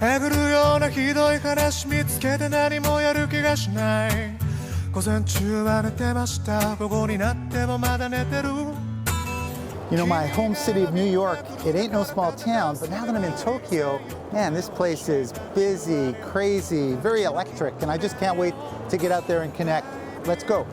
えぐるようなひどい話見つけて何もやる気がしない午前中は寝てました午後になってもまだ寝てる You know, my home city of New York, it ain't no small town, but now that I'm in Tokyo, man, this place is busy, crazy, very electric, and I just can't wait to get out there and connect. Let's go.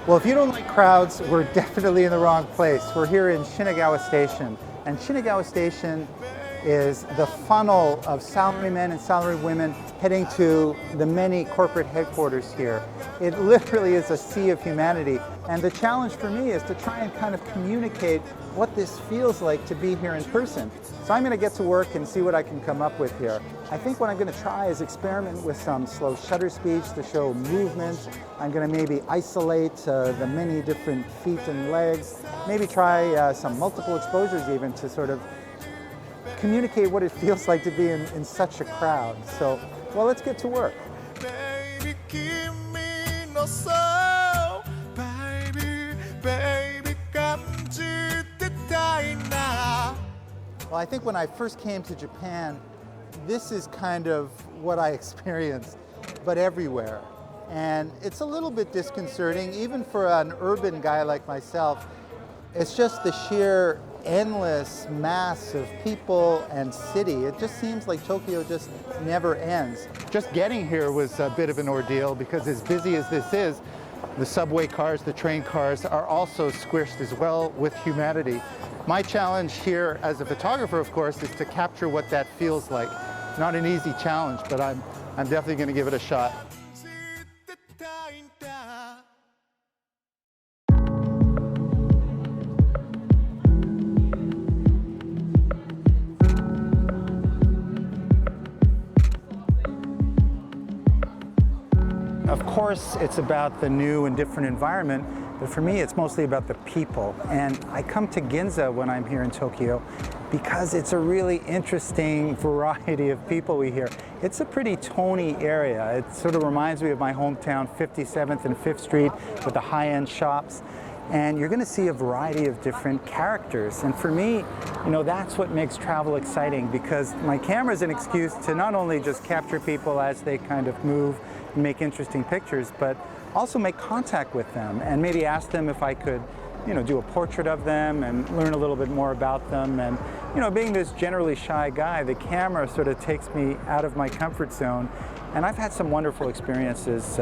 Well, if you don't like crowds, we're definitely in the wrong place. We're here in Shinagawa Station, and Shinagawa Station is the funnel of salarymen and salarywomen heading to the many corporate headquarters here. It literally is a sea of humanity, and the challenge for me is to try and kind of communicate what this feels like to be here in person. So I'm going to get to work and see what I can come up with here. I think what I'm going to try is experiment with some slow shutter speeds to show movement. I'm going to maybe isolate the many different feet and legs, maybe try some multiple exposures even to sort of communicate what it feels like to be in such a crowd. So, well, let's get to work. Well, I think when I first came to Japan, this is kind of what I experienced, but everywhere. And it's a little bit disconcerting, even for an urban guy like myself. It's just the sheer endless mass of people and city. It just seems like Tokyo just never ends. Just getting here was a bit of an ordeal because as busy as this is, the subway cars, the train cars are also squished as well with humanity. My challenge here as a photographer, of course, is to capture what that feels like. Not an easy challenge, but I'm definitely going to give it a shot. Of course, it's about the new and different environment, but for me, it's mostly about the people. And I come to Ginza when I'm here in Tokyo because it's a really interesting variety of people we hear. It's a pretty Tony area. It sort of reminds me of my hometown, 57th and 5th Street, with the high-end shops. And you're going to see a variety of different characters. And for me, you know, that's what makes travel exciting because my camera is an excuse to not only just capture people as they kind of move and make interesting pictures, but also make contact with them and maybe ask them if I could, you know, do a portrait of them and learn a little bit more about them. And, you know, being this generally shy guy, the camera sort of takes me out of my comfort zone. And I've had some wonderful experiences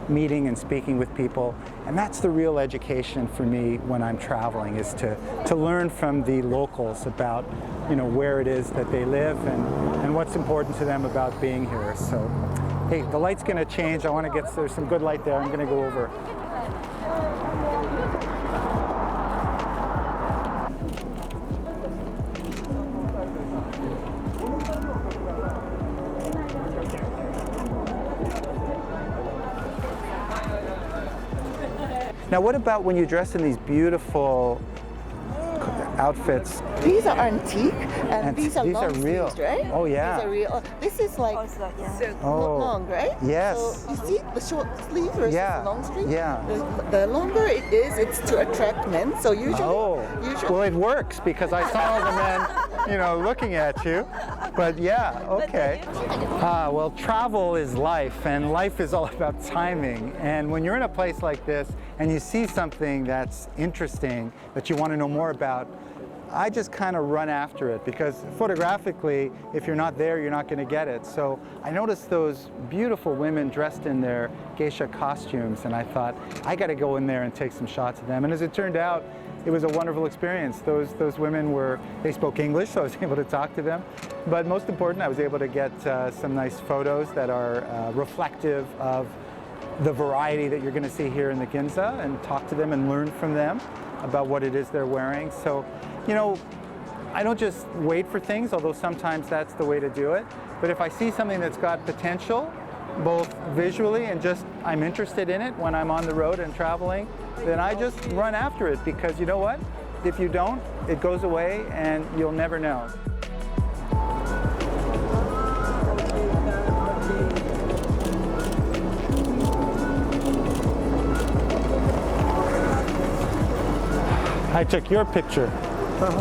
meeting and speaking with people. And that's the real education for me when I'm traveling, is to learn from the locals about, you know, where it is that they live and what's important to them about being here. So, hey, the light's going to change. I want to get, there's some good light there. I'm going to go over. Now, what about when you dress in these beautiful outfits? These are antique, and these are long real. sleeves, right? Oh, yeah. These are real. This is like long, right? Yes. So you see the short sleeve versus the long sleeve? Yeah. The longer it is, it's to attract men. So usually, well, it works because I saw the men, you know, looking at you. But yeah, okay. Well, travel is life, and life is all about timing. And when you're in a place like this and you see something that's interesting that you want to know more about, I just kind of run after it because photographically, if you're not there, you're not going to get it. So I noticed those beautiful women dressed in their geisha costumes, and I thought, I got to go in there and take some shots of them. And as it turned out, it was a wonderful experience. Those women they spoke English, so I was able to talk to them. But most important, I was able to get some nice photos that are reflective of the variety that you're going to see here in the Ginza, and talk to them and learn from them about what it is they're wearing. So, you know, I don't just wait for things, although sometimes that's the way to do it. But if I see something that's got potential, both visually and just I'm interested in it when I'm on the road and traveling, then I just run after it, because you know what? If you don't, it goes away and you'll never know. I took your picture.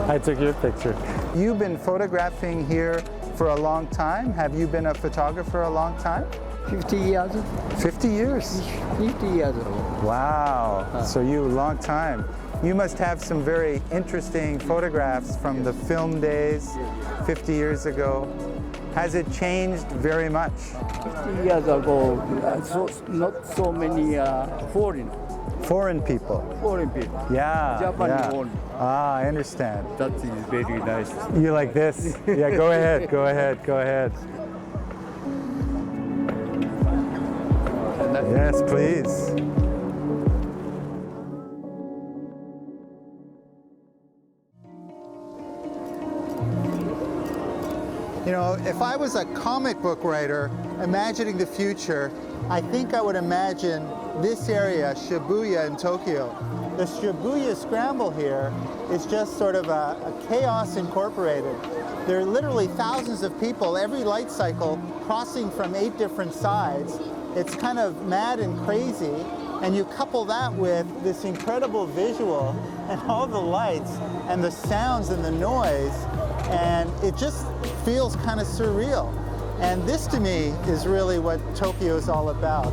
I took your picture. You've been photographing here for a long time? Have you been a photographer a long time? 50 years. 50 years. 50 years. Wow. So you a long time. You must have some very interesting photographs from the film days 50 years ago. Has it changed very much? 50 years ago, not so many Foreign people. foreign people. Yeah. Japanese yeah. only. Ah, I understand. That is very nice. You like this? Yeah, go ahead, go ahead, go ahead. Yes, please. You know, if I was a comic book writer imagining the future, I think I would imagine this area, Shibuya in Tokyo. The Shibuya Scramble here is just sort of a chaos incorporated. There are literally thousands of people every light cycle crossing from 8 different sides. It's kind of mad and crazy, and you couple that with this incredible visual and all the lights and the sounds and the noise, and it just feels kind of surreal. And this to me is really what Tokyo is all about.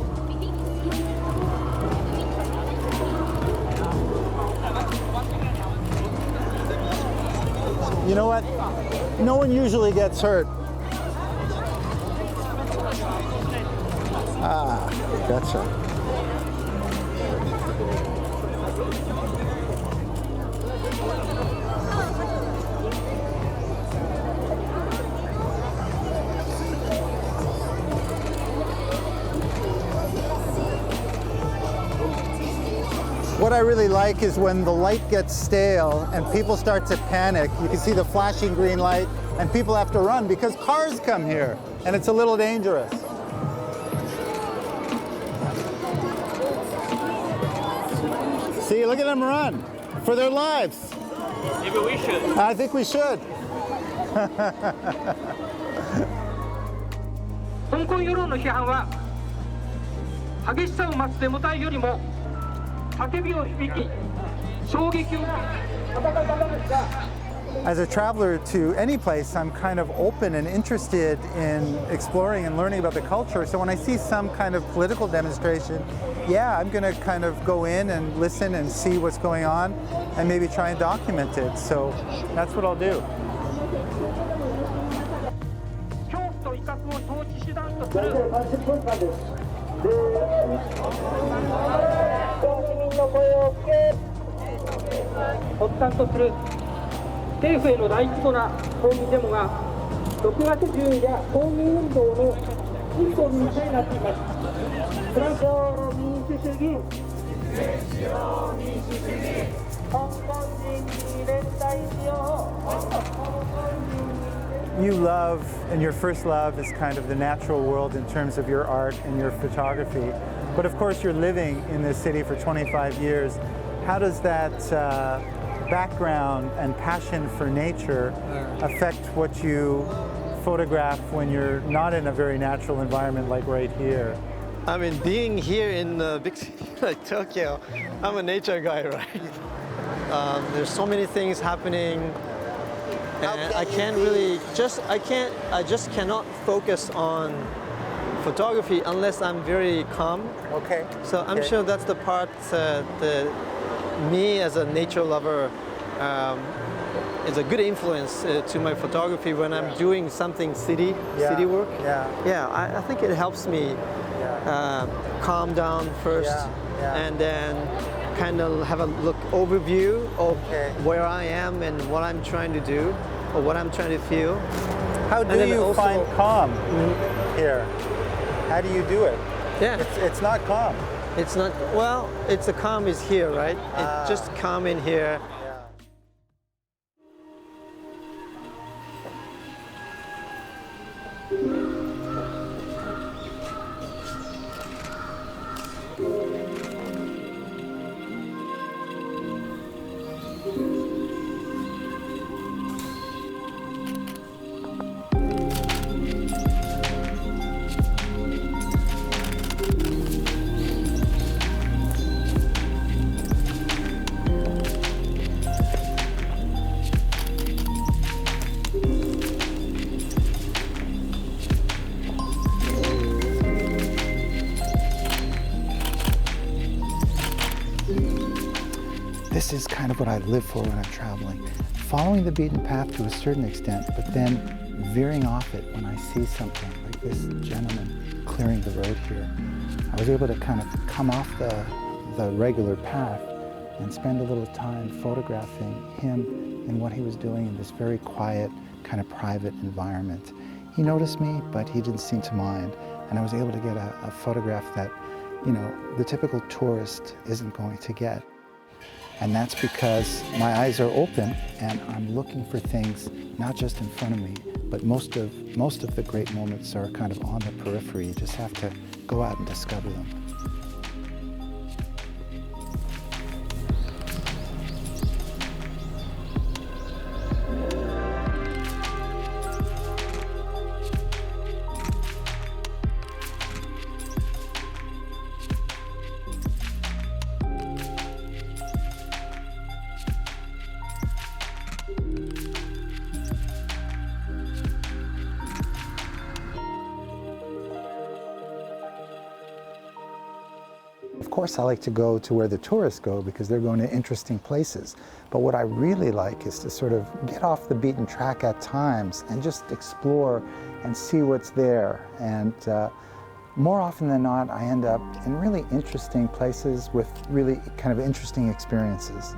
You know what? No one usually gets hurt. Ah, gotcha. What I really like is when the light gets stale and people start to panic. You can see the flashing green light and people have to run because cars come here and it's a little dangerous. See, look at them run for their lives. Maybe we should. I think we should. 香港世論の批判は激しさを増すデモ隊よりも叫びを響き衝撃を受け戦い方ですが As a traveler to any place, I'm kind of open and interested in exploring and learning about the culture. So when I see some kind of political demonstration, yeah, I'm going to kind of go in and listen and see what's going on and maybe try and document it. So that's what I'll do. 恐怖と威嚇を統治手段とする国民の声を受け発端とする政府への大規模な抗議デモが6月10日抗議運動の一本になっています。フランスの民主主義香港人に連帯しよう You love, and your first love is kind of the natural world in terms of your art and your photography. But of course, you're living in this city for 25 years. How does that background and passion for nature affect what you photograph when you're not in a very natural environment like right here? I mean, being here in a big city like Tokyo, I'm a nature guy, right? There's so many things happening, and I just cannot focus on photography unless I'm very calm. Okay. So I'm sure that's the part that me as a nature lover is a good influence to my photography when I'm doing something city work. Yeah. I think it helps me calm down first, and then kind of have a look overview of where I am and what I'm trying to do or what I'm trying to feel. How do you find calm here? How do you do it? Yeah, It's not calm. it's not, well, it's the calm is here, right? It's just calm in here. this is kind of what I live for when I'm traveling. Following the beaten path to a certain extent, but then veering off it when I see something like this gentleman clearing the road here. I was able to kind of come off the regular path and spend a little time photographing him and what he was doing in this very quiet, kind of private environment. He noticed me, but he didn't seem to mind, and I was able to get a photograph that, you know, the typical tourist isn't going to get. And that's because my eyes are open and I'm looking for things not just in front of me, but most of the great moments are kind of on the periphery. You just have to go out and discover them. Of course, I like to go to where the tourists go because they're going to interesting places. But what I really like is to sort of get off the beaten track at times and just explore and see what's there. And more often than not, I end up in really interesting places with really kind of interesting experiences.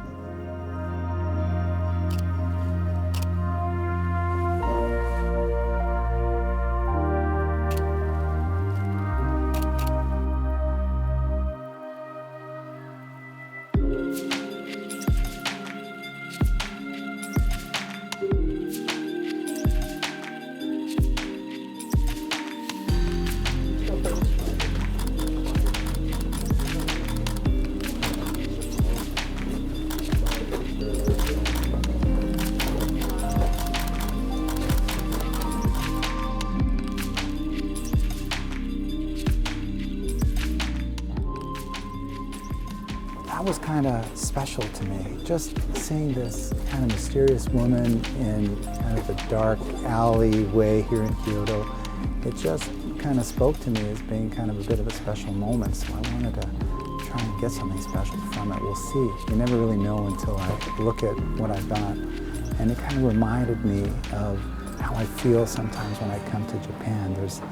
That was kind of special to me, just seeing this kind of mysterious woman in kind of a dark alleyway here in Kyoto. It just kind of spoke to me as being kind of a bit of a special moment, so I wanted to try and get something special from it. We'll see. You never really know until I look at what I've got. And it kind of reminded me of how I feel sometimes when I come to Japan. There's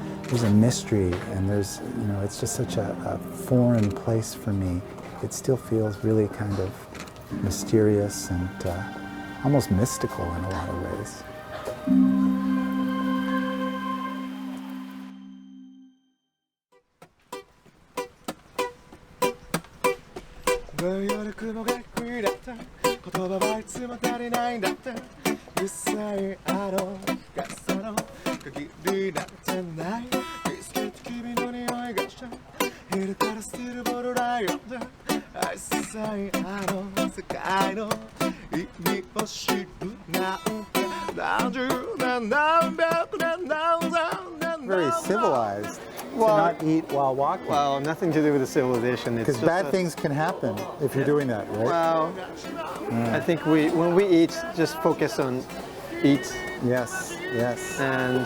a mystery, and there's, you know, it's just such a foreign place for me. It still feels really kind of mysterious and almost mystical in a lot of ways. Very civilized to not eat while walking. Well, nothing to do with the civilization. Because bad things can happen if you're doing that, right? Well, I think when we eat, just focus on eat. Yes, yes. And,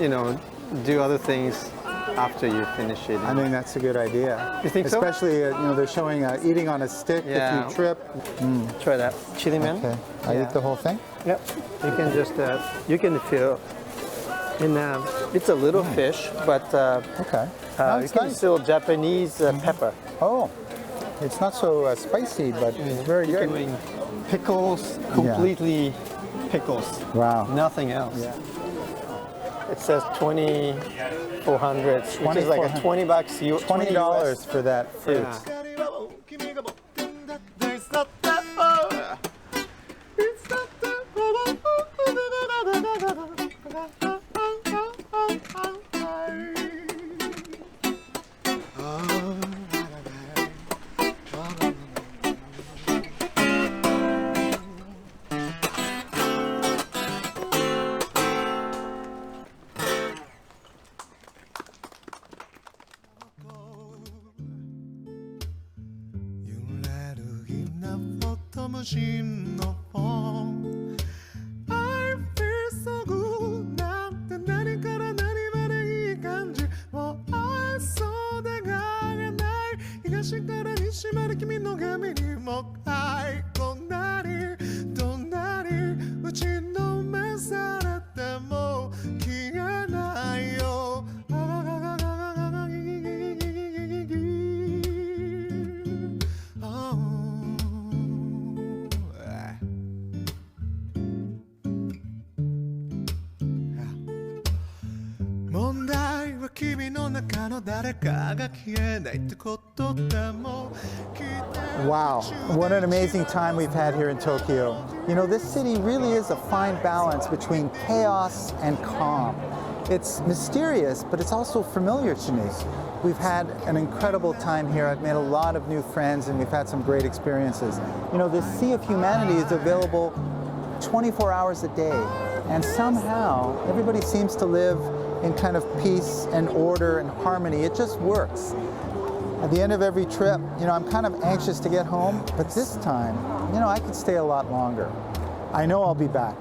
you know, do other things after you finish eating. I mean, that's a good idea. You think so? Especially, you know, they're showing eating on a stick if you trip. Try that. Chili man. Okay. I eat the whole thing? Yep. You can just, you can feel, and it's a little fish, but Okay. you can feel Japanese pepper. Oh, it's not so spicy, but it's very good. Doing pickles, completely pickles. Wow. Nothing else. Yeah. It says 2,400, which is like a $20 $20 for that fruit. Yeah. machine no phone. I feel so good. なんて何から何までいい感じ。もう愛そうでががない。東から西まで君の髪にもかい。中の誰かが消えないってことでも Wow, what an amazing time we've had here in Tokyo. You know, this city really is a fine balance between chaos and calm. It's mysterious, but it's also familiar to me. We've had an incredible time here. I've made a lot of new friends and we've had some great experiences. You know, this Sea of Humanity is available 24 hours a day, and somehow everybody seems to live in kind of peace and order and harmony. It just works. At the end of every trip, you know, I'm kind of anxious to get home, but this time, you know, I could stay a lot longer. I know I'll be back.